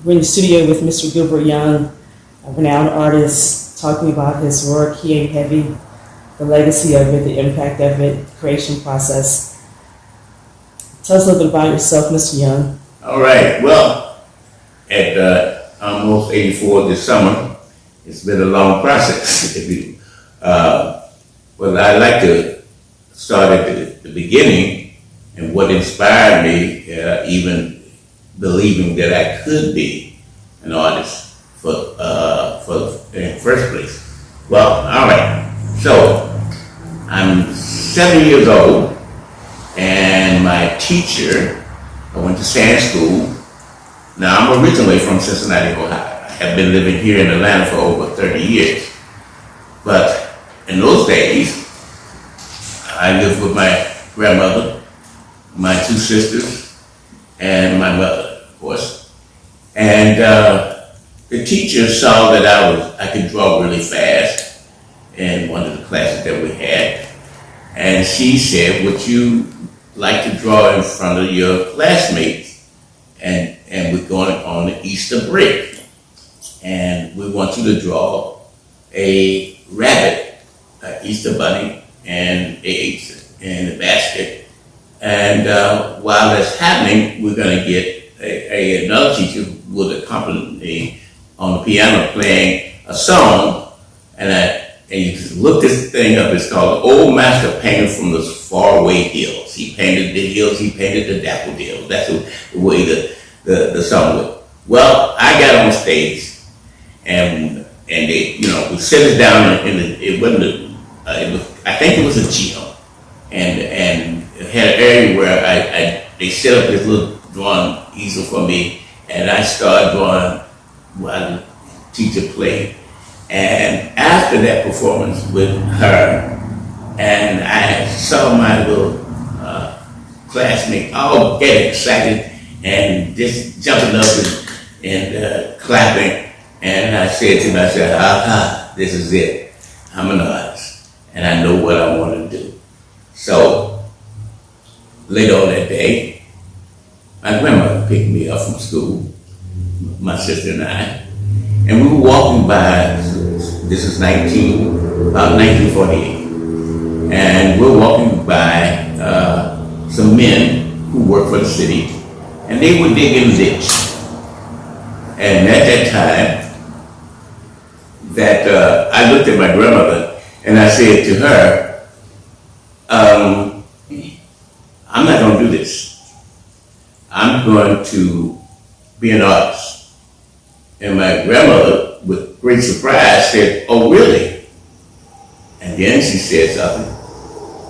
We're in the studio with Mr. Gilbert Young, a renowned artist, talking about his work, He Ain't Heavy, the legacy of it, the impact of it, the creation process. Tell us a little bit about yourself, Mr. Young. All right. Well, at almost 84 this summer, it's been a long process. But I'd like to start at the beginning and what inspired me, even believing that I could be an artist in the first place. Well, all right. So I'm 7 years old, and my teacher, I went to Sand School. Now, I'm originally from Cincinnati, Ohio. I have been living here in Atlanta for over 30 years. But in those days, I lived with my grandmother, my two sisters, and my mother, of course. And the teacher saw that I could draw really fast in one of the classes that we had. And she said, would you like to draw in front of your classmates? And we're going on the Easter break. And we want you to draw a rabbit, an Easter bunny, and eggs in a basket. And while that's happening, we're going to get another teacher who would accompany me on the piano playing a song. And you can look this thing up. It's called Old Master Painter from the Faraway Hills. He painted the hills, he painted the daffodils. That's the way the song went. Well, I got on stage, and they, we set us down it wasn't I think it was a gym, and it had an area where they set up this little drawing easel for me, and I started drawing while the teacher played. And after that performance with her, and I saw my little classmate all getting excited and just jumping up and clapping, and I said to myself, this is it. I'm an artist, and I know what I want to do. So later on that day, my grandmother picked me up from school, my sister and I, and we were walking by. This is about 1948, and we're walking by some men who work for the city, and they were digging a ditch. And at that time, I looked at my grandmother and I said to her, I'm not going to do this. I'm going to be an artist. And my grandmother, with great surprise, said, oh, really? And then she said something.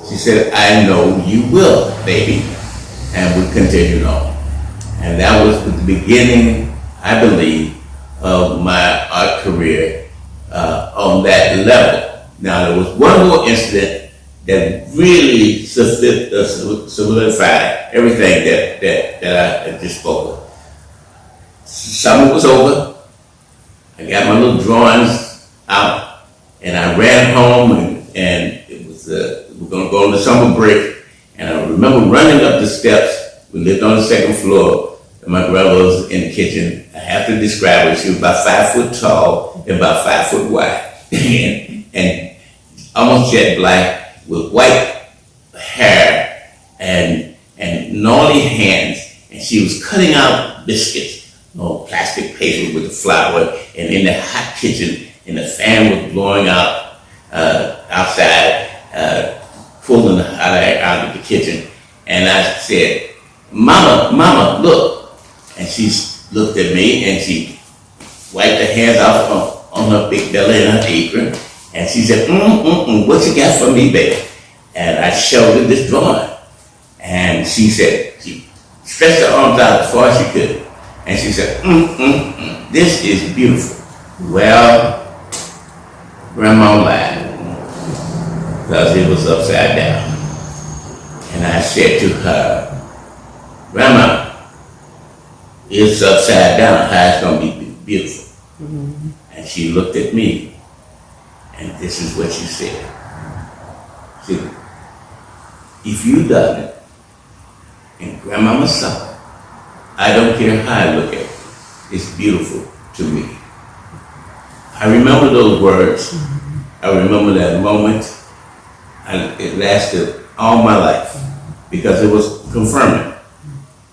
She said, I know you will, baby. And we continued on. And that was the beginning, I believe, of my art career on that level. Now, there was one more incident that really solidified everything that I just spoke of. Summer was over. I got my little drawings out, and I ran home, and it was we're going to go on the summer break. And I remember running up the steps. We lived on the second floor, and my grandma was in the kitchen. I have to describe her. She was about 5 foot tall and about 5 foot wide, and almost jet black with white hair and gnarly hands. And she was cutting out biscuits, plastic paper with the flour, and in the hot kitchen, and the fan was blowing out outside, pulling the hot air out of the kitchen. And I said, Mama, look. And she looked at me, and she wiped her hands off on her big belly and her apron. And she said, what you got for me, baby? And I showed her this drawing. And she said, she stretched her arms out as far as she could. And she said, this is beautiful. Well, Grandma laughed because it was upside down. And I said to her, Grandma, it's upside down. How it's going to be beautiful? Mm-hmm. And she looked at me, and this is what she said. She said, if you done it, and Grandmama saw it, I don't care how I look at it, is beautiful to me. I remember those words. I remember that moment. And it lasted all my life because it was confirming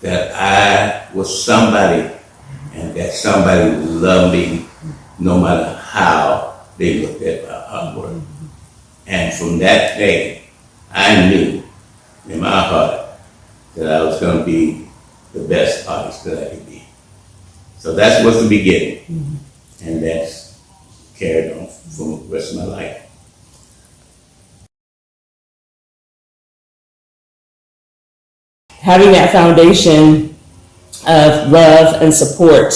that I was somebody and that somebody would love me no matter how they looked at my artwork. And from that day, I knew in my heart that I was going to be the best artist that I could be. So that was the beginning, and that's carried on for the rest of my life. Having that foundation of love and support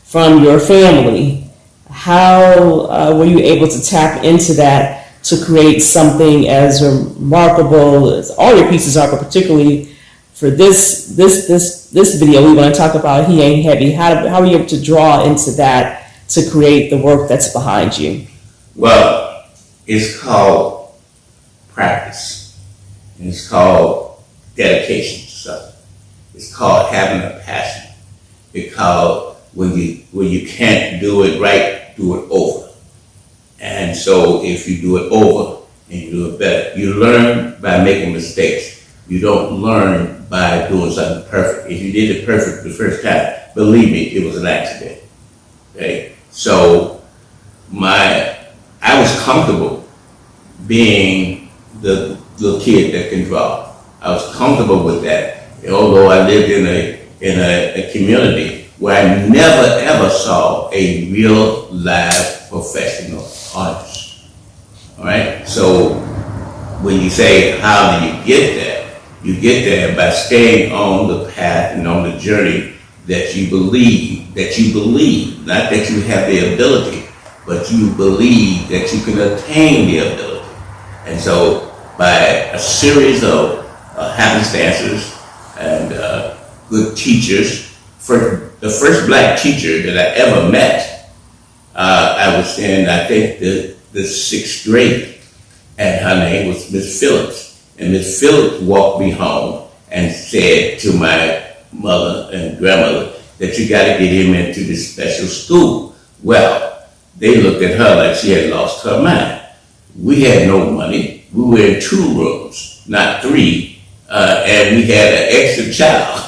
from your family, how were you able to tap into that to create something as remarkable as all your pieces are, but particularly for this video we want to talk about, He Ain't Heavy. How were you able to draw into that to create the work that's behind you? Well, it's called practice, and it's called dedication to something. It's called having a passion, because when you can't do it right, do it over. And so if you do it over and you do it better, you learn by making mistakes. You don't learn by doing something perfect. If you did it perfect the first time, believe me, it was an accident. Okay? So I was comfortable being the little kid that can draw. I was comfortable with that, although I lived in a community where I never ever saw a real live professional artist. All right. So when you say how do you get there, you get there by staying on the path and on the journey that you believe, not that you have the ability, but you believe that you can attain the ability. And so by a series of happenstances and good teachers, for the first black teacher that I ever met, I was in, I think, the sixth grade, and her name was Miss Phillips. And Miss Phillips walked me home and said to my mother and grandmother that you got to get him into this special school. Well, they looked at her like she had lost her mind. We had no money. We were in 2 rooms, not 3, and we had an extra child.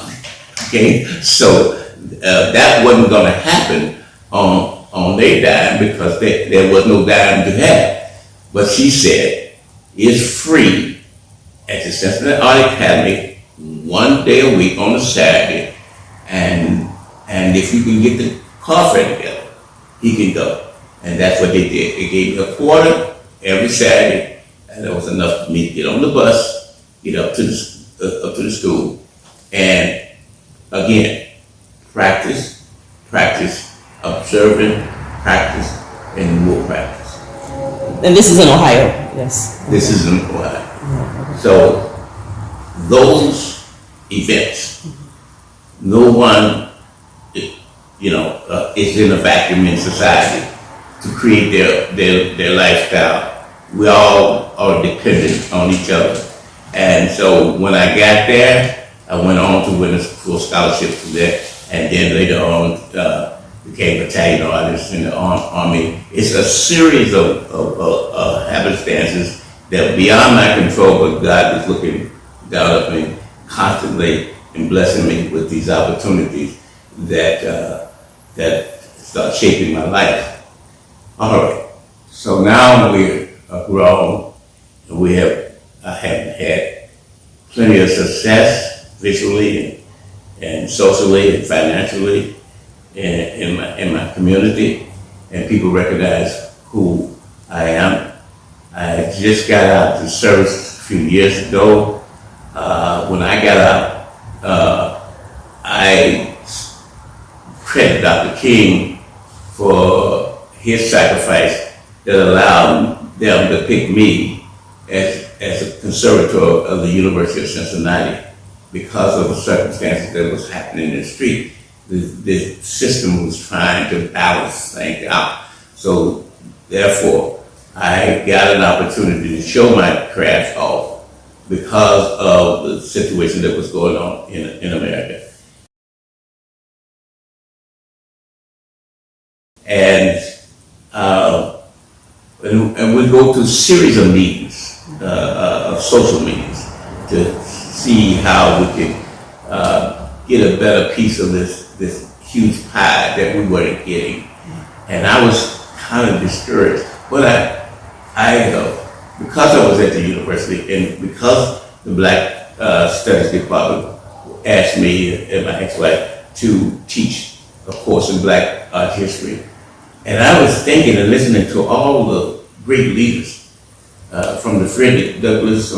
Okay, so that wasn't going to happen on their dime, because there was no dime to have. But she said, it's free at the Cincinnati Art Academy 1 day a week on a Saturday, and if you can get the car fare together, he can go. And that's what they did. They gave me a quarter every Saturday, and that was enough for me to get on the bus, get up to the school, and again, practice, observing, practice, and more practice. And this is in Ohio, yes. This is in Ohio. So those events, no one, is in a vacuum in society to create their lifestyle. We all are dependent on each other. And so when I got there, I went on to win a full scholarship from there, and then later on became battalion artist in the Army. It's a series of happenstances that are beyond my control, but God is looking down at me constantly and blessing me with these opportunities that start shaping my life. All right. So now we're grown, and I have had plenty of success visually and socially and financially in my community, and people recognize who I am. I just got out of the service a few years ago. When I got out, I credit Dr. King for his sacrifice that allowed them to pick me as a conservator of the University of Cincinnati, because of the circumstances that was happening in the street. The system was trying to balance things out. So therefore, I got an opportunity to show my craft off because of the situation that was going on in America. and we go to a series of meetings, of social meetings, to see how we can get a better piece of this huge pie that we weren't getting. And I was kind of discouraged. But because I was at the university and because the Black Studies Department asked me and my ex-wife to teach a course in Black art history, and I was thinking and listening to all the great leaders, from the Frederick Douglass,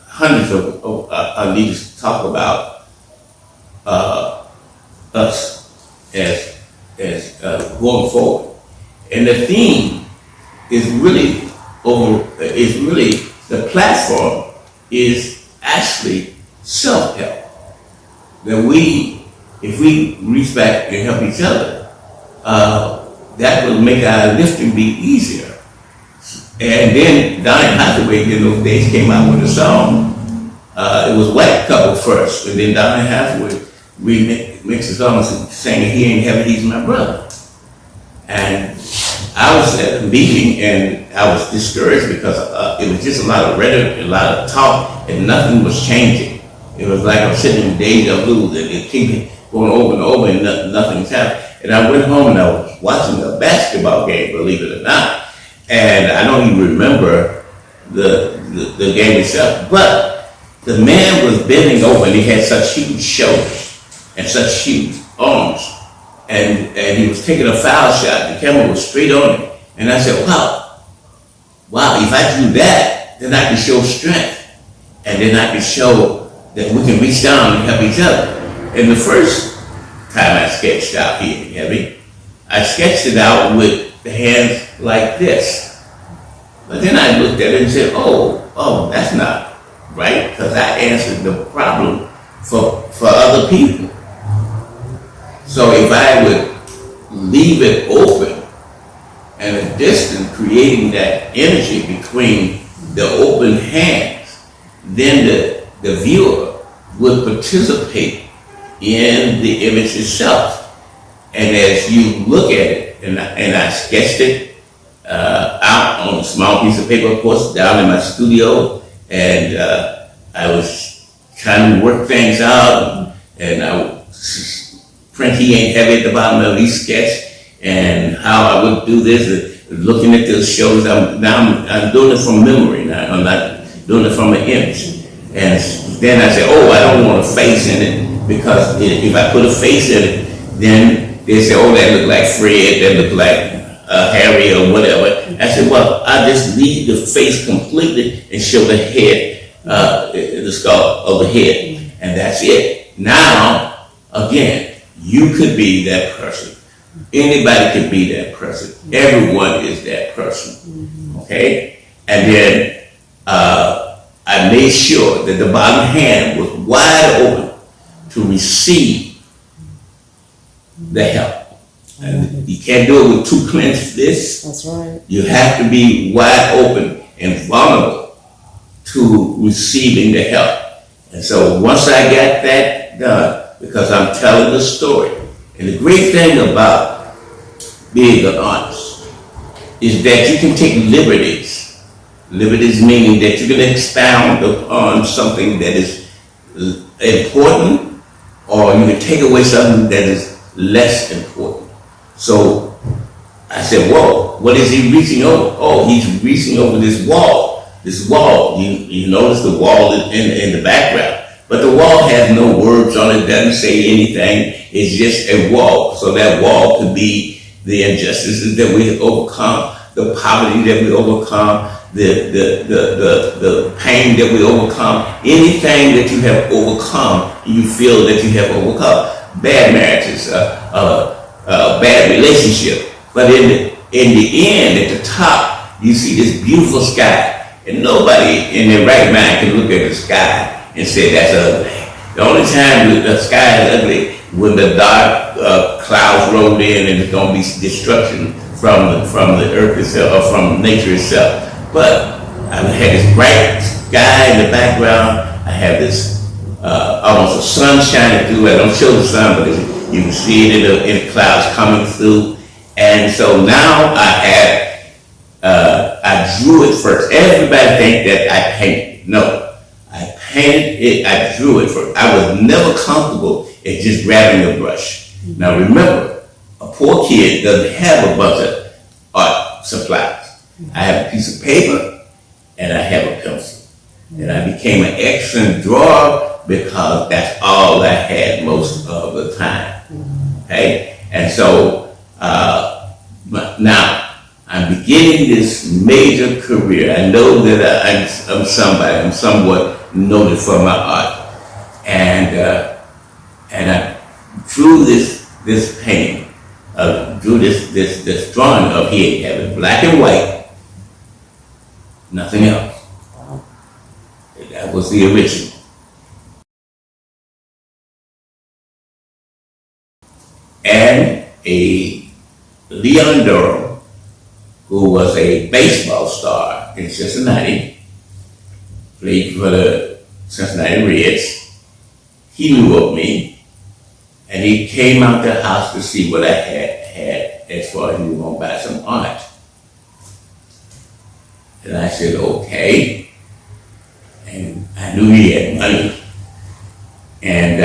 hundreds of leaders talk about us as going forward, and the theme is really the platform is actually self-help. That if we reach back and help each other, that will make our lifting be easier. And then Donny Hathaway in those days came out with a song. It was White Couple first, and then Donny Hathaway remixed the song saying, "He ain't heaven, he's my brother." And I was at a meeting and I was discouraged because it was just a lot of rhetoric, a lot of talk, and nothing was changing. It was like I'm sitting in deja vu, that it kept going over and over and nothing's happening. And I went home and I was watching a basketball game, believe it or not. And I don't even remember the game itself, but the man was bending over and he had such huge shoulders and such huge arms. And he was taking a foul shot. The camera was straight on him. And I said, wow, if I do that, then I can show strength. And then I can show that we can reach down and help each other. And the first time I sketched out here, I sketched it out with the hands like this. But then I looked at it and said, oh, that's not right, because I answered the problem for other people. So if I would leave it open and a distance, creating that energy between the open hands, then the viewer would participate in the image itself. And as you look at it, and I sketched it out on a small piece of paper, of course, down in my studio, and I was trying to work things out, and I would print "He Ain't Heavy" at the bottom of each sketch, and how I would do this, looking at those shows. I'm doing it from memory now. I'm not doing it from an image. And then I said, I don't want a face in it, because if I put a face in it, then they say, that look like Fred, that look like Harry or whatever. I said, I just leave the face completely and show the head, the skull of the head, and that's it. Now, again, you could be that person. Anybody could be that person. Everyone is that person. Okay? And then I made sure that the bottom hand was wide open to receive the help. And you can't do it with two clenched fists. That's right. You have to be wide open and vulnerable to receiving the help. And so once I got that done, because I'm telling the story, and the great thing about being an artist is that you can take liberties. Liberties meaning that you can expound upon something that is important, or you can take away something that is less important. So I said, what is he reaching over? He's reaching over this wall. This wall, you notice the wall in the background, but the wall has no words on it, doesn't say anything. It's just a wall. So that wall could be the injustices that we overcome, the poverty that we overcome, the pain that we overcome, anything that you have overcome, you feel that you have overcome. Bad marriages, bad relationship. But in the end, at the top, you see this beautiful sky. And nobody in their right mind can look at the sky and say that's ugly. The only time the sky is ugly when the dark clouds roll in and there's going to be destruction from the earth itself or from nature itself. But I had this bright sky in the background. I have this almost a sun shining through. I don't show the sun, but you can see it in the clouds coming through. And so now I drew it first. Everybody think that I painted. No, I painted it, I drew it first. I was never comfortable in just grabbing a brush. Now remember, a poor kid doesn't have a bunch of art supplies. I have a piece of paper and I have a pencil. And I became an excellent drawer because that's all I had most of the time. Okay? And so now I'm beginning this major career. I know that I'm somebody. I'm somewhat noted for my art. And I drew this painting. Drew this drawing of He Ain't Heaven, black and white, nothing else. That was the original. And a Leon Durham, who was a baseball star in Cincinnati, played for the Cincinnati Reds. He knew of me, and he came out the house to see what I had as far as he was going to buy some art. And I said, okay. And I knew he had money. And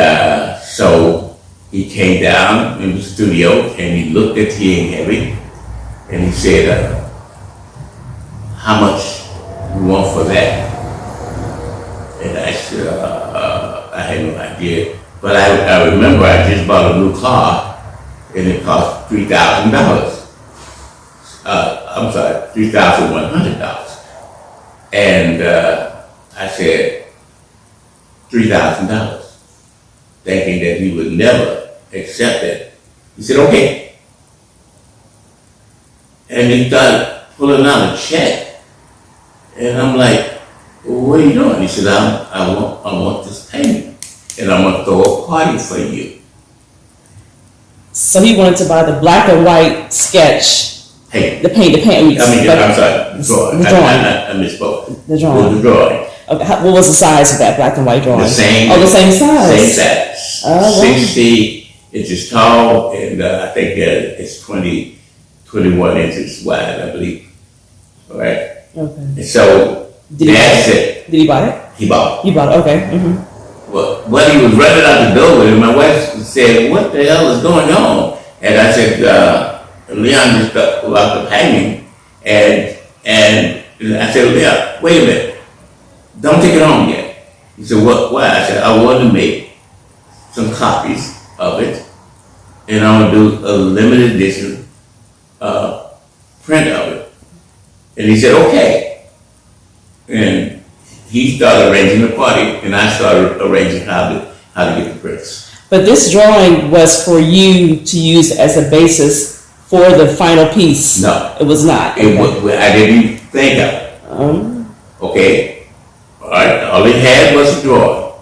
so he came down in the studio and he looked at He Ain't Heavy and he said, how much you want for that? And I said, I had no idea. But I remember I just bought a new car and it cost $3,000. I'm sorry, $3,100. And I said, $3,000, thinking that he would never accept it. He said, okay. And he started pulling out a check. And I'm like, well, what are you doing? He said, I want this painting. And I'm going to throw a party for you. So he wanted to buy the black and white sketch. Paint. The paint. I'm sorry, the drawing. The drawing. I misspoke. The drawing. The drawing. Okay, what was the size of that black and white drawing? The same. Oh, the same size. Same size. Oh, 60 inches tall, and I think it's 21 inches wide, I believe. All right. Okay. And so that's it. Did he buy it? He bought it. You bought it. Okay. Mm-hmm. Well, when he was running out the door with it, my wife said, "What the hell is going on?" And I said, "Leon just pulled out the painting," and I said, "Leon, wait a minute. Don't take it home yet." He said, "What? Why?" I said, "I want to make some copies of it, and I want to do a limited edition print of it." And he said, "Okay." And he started arranging the party, and I started arranging how to get the prints. But this drawing was for you to use as a basis for the final piece. No, it was not. It was, I didn't even think of it. Okay. All right, all it had was a drawing,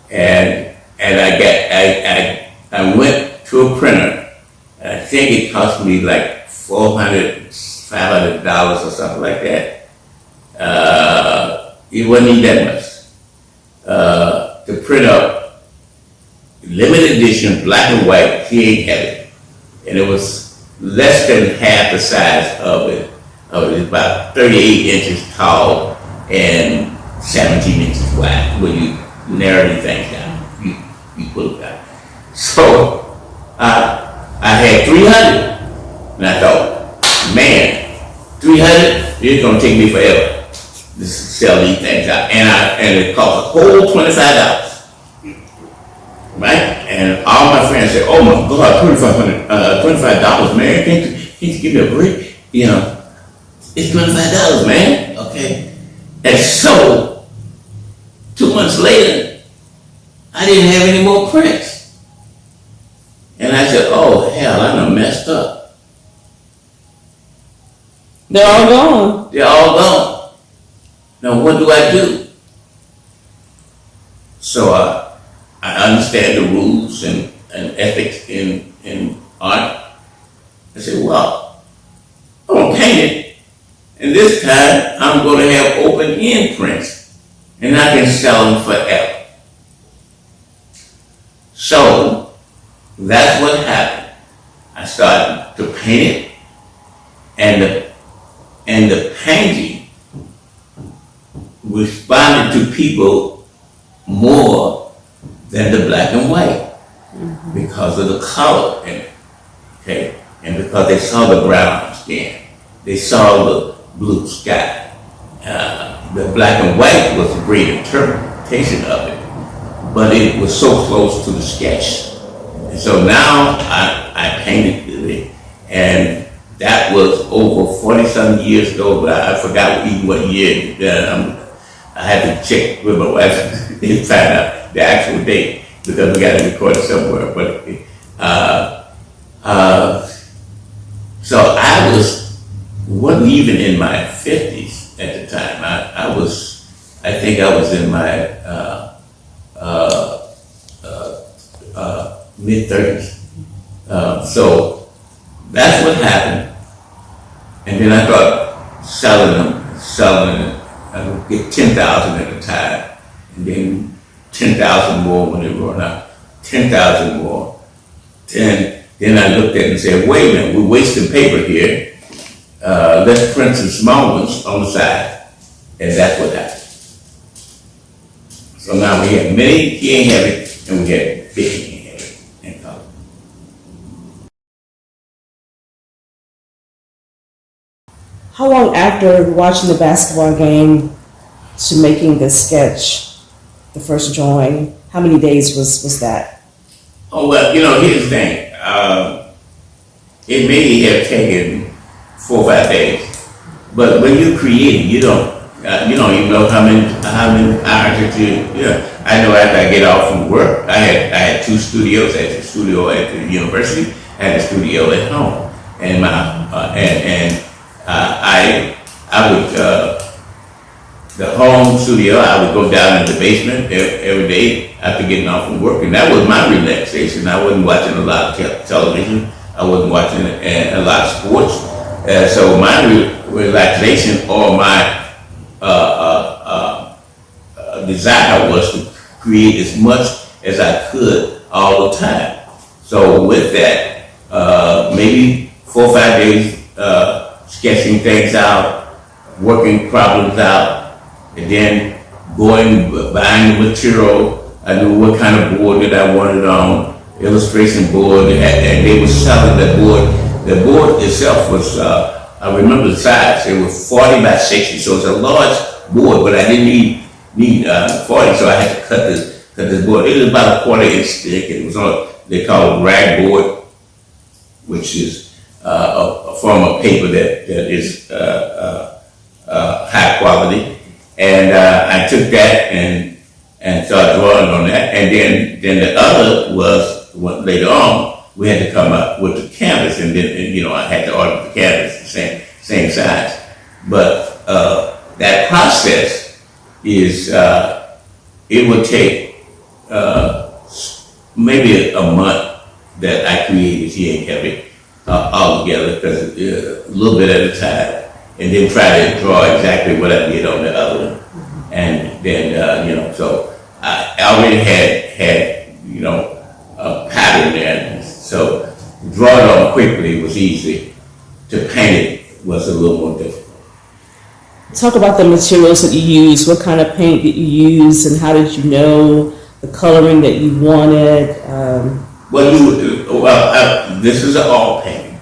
and I went to a printer, and I think it cost me like $500 or something like that. It wasn't even that much to print up limited edition black and white. He Ain't Heavy, and it was less than half the size of it. It's about 38 inches tall and 17 inches wide. When you narrow these things down, you pull it down. So I had 300, and I thought, man, 300, it's gonna take me forever to sell these things out, and it cost a whole $25, right? And all my friends said, "Oh my God, $25, man! Can't you give me a break? You know, it's $25, man." Okay. And so, 2 months later, I didn't have any more prints. And I said, "Oh, hell, I done messed up." They're all gone. They're all gone. Now, what do I do? So I understand the rules and ethics in art. I said, well, I'm going to paint it. And this time, I'm going to have open-end prints. And I can sell them forever. So, that's what happened. I started to paint it, and the painting responded to people more than the black and white because of the color in it, okay? And because they saw the brown skin, they saw the blue sky. The black and white was a great interpretation of it, but it was so close to the sketch. And so now I painted it, and that was over 40-some years ago, but I forgot even what year. I had to check with my wife and find out the actual date because we got to record it somewhere. But so I wasn't even in my 50s at the time. I think I was in my mid 30s. So that's what happened. And then I thought selling them. I would get 10,000 at a time, and then 10,000 more when they run out. 10,000 more. Then I looked at it and said, wait a minute, we're wasting paper here. Let's print some small ones on the side. And that's what happened. So now we have mini, he ain't heavy, and we have big, he ain't heavy, and color. How long after watching the basketball game to making the sketch, the first drawing, how many days was that? Oh, well, here's the thing. It may have taken 4 or 5 days, but when you're creating, you don't even know how many hours it is. I know after I get off from work, I had 2 studios. I had a studio at the university, I had a studio at home, and I would the home studio. I would go down in the basement every day after getting off from work, and that was my relaxation. I wasn't watching a lot of television. I wasn't watching a lot of sports. So my relaxation or my desire was to create as much as I could all the time. So with that, maybe 4 or 5 days sketching things out, working problems out, and then buying the material. I knew what kind of board that I wanted on, illustration board, and they were selling that board. The board itself was, I remember the size, it was 40 by 60, so it's a large board, but I didn't need 40, so I had to cut this board. It was about a 1/4 inch thick. It was on, they call it rag board, which is a form of paper that is high quality. And I took that and started drawing on that. And then the other was later on we had to come up with the canvas, and then I had to order the canvas the same size. But that process is it would take maybe a month that I created He Ain't Heavy all together, because a little bit at a time. And then try to draw exactly what I did on the other one. And then, so I already had a pattern there. So to draw it on quickly was easy. To paint it was a little more difficult. Talk about the materials that you use. What kind of paint did you use, and how did you know the coloring that you wanted? This is an all painting.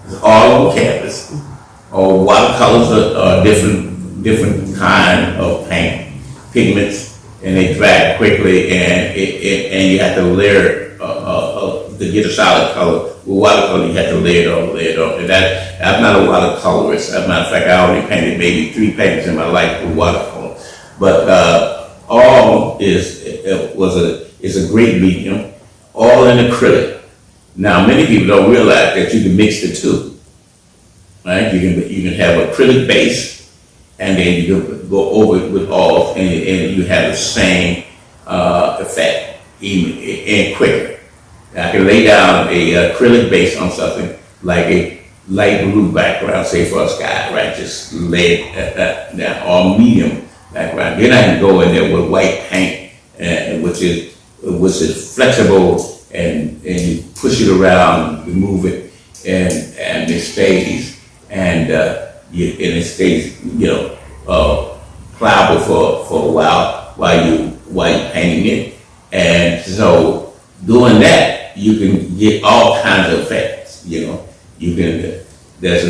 It's all on canvas. Or watercolors are different kind of paint pigments, and they dry quickly, and you have to layer to get a solid color. With watercolor, you have to layer it on. And I'm not a watercolorist. As a matter of fact, I only painted maybe 3 paintings in my life with watercolor. But all is a great medium, all in acrylic. Now, many people don't realize that you can mix the two. Right? You can have acrylic base, and then you can go over it with oils, and you have the same effect, even and quicker. I can lay down a acrylic base on something like a light blue background, say for a sky, right? Just lay it down, or medium background. Then I can go in there with white paint, which is flexible and you push it around, you move it, and it stays, and it stays, pliable for a while you painting it, and so doing that you can get all kinds of effects. You can there's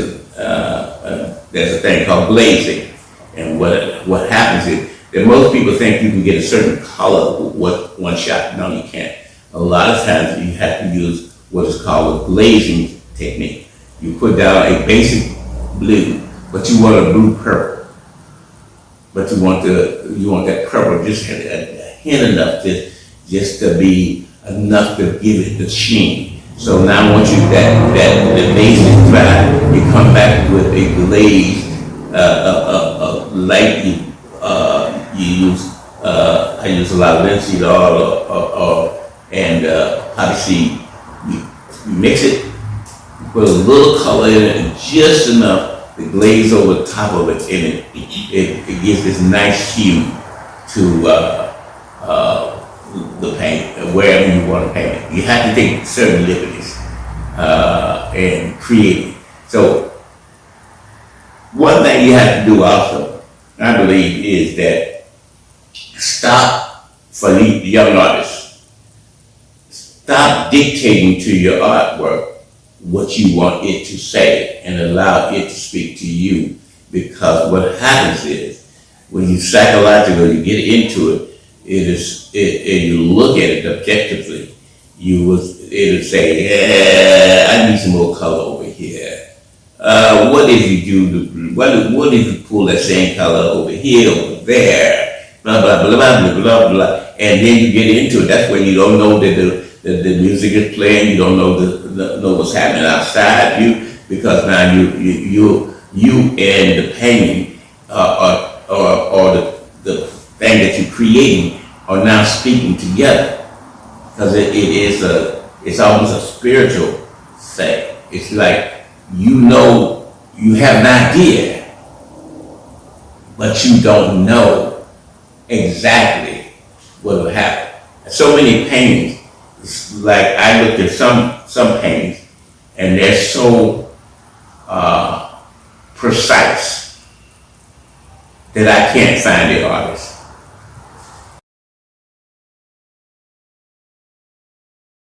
a thing called glazing, and what happens is that most people think you can get a certain color with one shot. No, you can't. A lot of times you have to use what is called a glazing technique. You put down a basic blue, but you want a blue purple. But you want that purple just a hint enough just to be enough to give it the sheen. So now once the base is dry, you come back with a glazed light. You use I use a lot of linseed oil and poppy seed. You mix it, put a little color in it, and just enough to glaze over the top of it, and it gives this nice hue to the paint, wherever you want to paint it. You have to take certain liberties and create it. So one thing you have to do also, I believe, is that stop, for the young artists, stop dictating to your artwork what you want it to say and allow it to speak to you. Because what happens is, when you psychologically get into it, and you look at it objectively, it'll say, yeah, I need some more color over here. What if you do what if you pull that same color over here, over there, blah blah blah blah blah blah, and then you get into it. That's when you don't know that the music is playing. You don't know what's happening outside you, because now you and the painting or the thing that you're creating are now speaking together, because it's almost a spiritual thing. It's like you have an idea, but you don't know exactly what will happen. So many paintings, it's like I looked at some paintings, and they're so precise that I can't find the artist.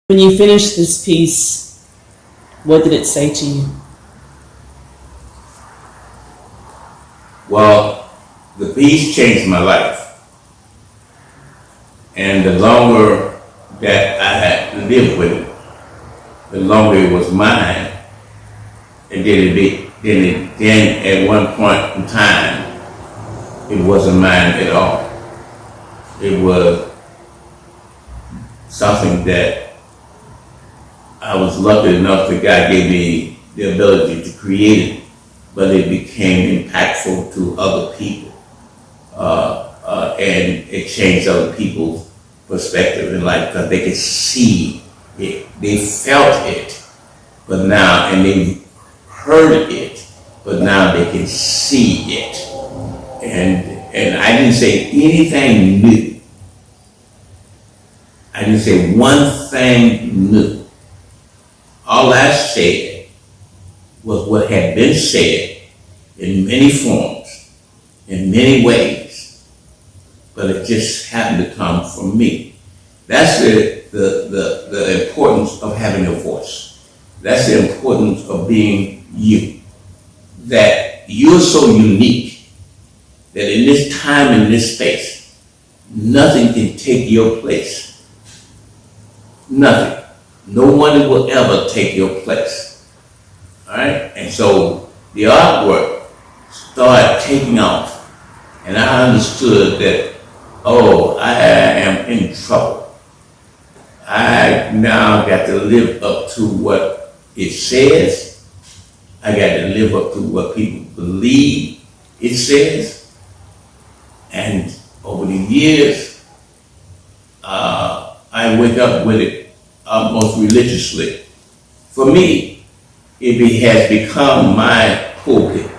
When you finished this piece, what did it say to you? Well, the piece changed my life. And the longer that I had lived with it, the longer it was mine. And then at one point in time, it wasn't mine at all. It was something that I was lucky enough that God gave me the ability to create it, but it became impactful to other people. And it changed other people's perspective in life, because they could see it. They felt it, but now, and they heard it, but now they can see it. And I didn't say anything new. I didn't say one thing new. All I said was what had been said in many forms, in many ways, but it just happened to come from me. That's the importance of having a voice. That's the importance of being you. That you're so unique that in this time and this space, nothing can take your place. Nothing. No one will ever take your place. All right? And so the artwork started taking off, and I understood that, oh, I am in trouble. I now got to live up to what it says. I got to live up to what people believe it says. And over the years, I wake up with it almost religiously. For me, it has become my pulpit.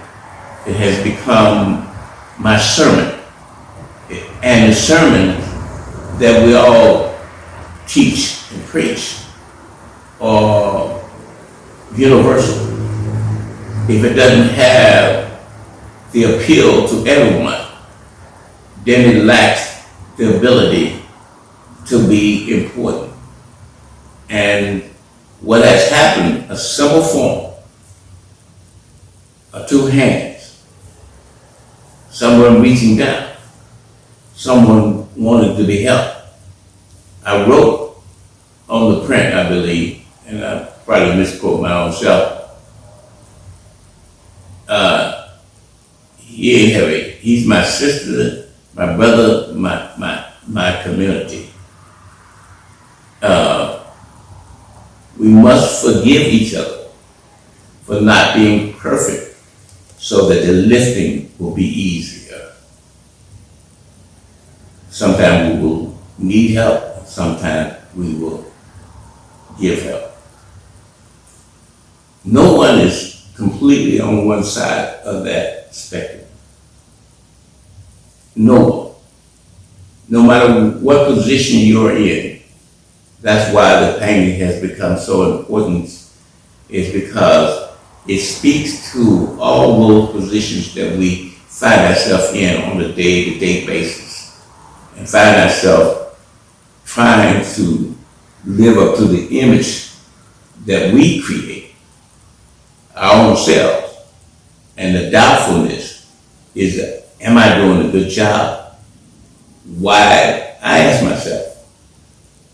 It has become my sermon. And the sermon that we all teach and preach or universal, if it doesn't have the appeal to everyone, then it lacks the ability to be important. And what has happened, a simple form of two hands, someone reaching down, someone wanting to be helped. I wrote on the print, I believe, and I probably misquote my own self, he ain't heavy. He's my sister, my brother, my community. We must forgive each other for not being perfect so that the lifting will be easier. Sometimes we will need help, sometimes we will give help. No one is completely on one side of that spectrum. No one. No matter what position you're in, that's why the painting has become so important, is because it speaks to all those positions that we find ourselves in on a day-to-day basis, and find ourselves trying to live up to the image that we create, our own selves. And the doubtfulness is, am I doing a good job? Why, I ask myself,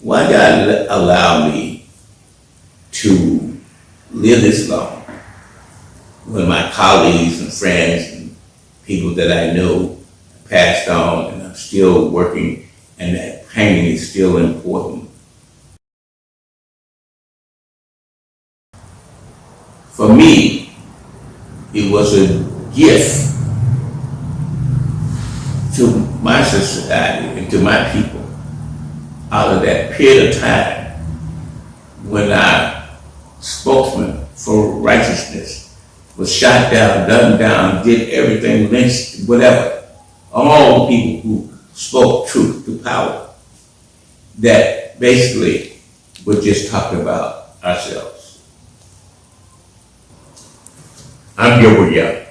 why did God allow me to live this long when my colleagues and friends and people that I know passed on, and I'm still working, and that painting is still important? For me, it was a gift to my society and to my people out of that period of time when our spokesman for righteousness was shot down, gunned down, did everything, lynched, whatever. All the people who spoke truth to power, that basically we're just talking about ourselves. I'm Gilbert Young.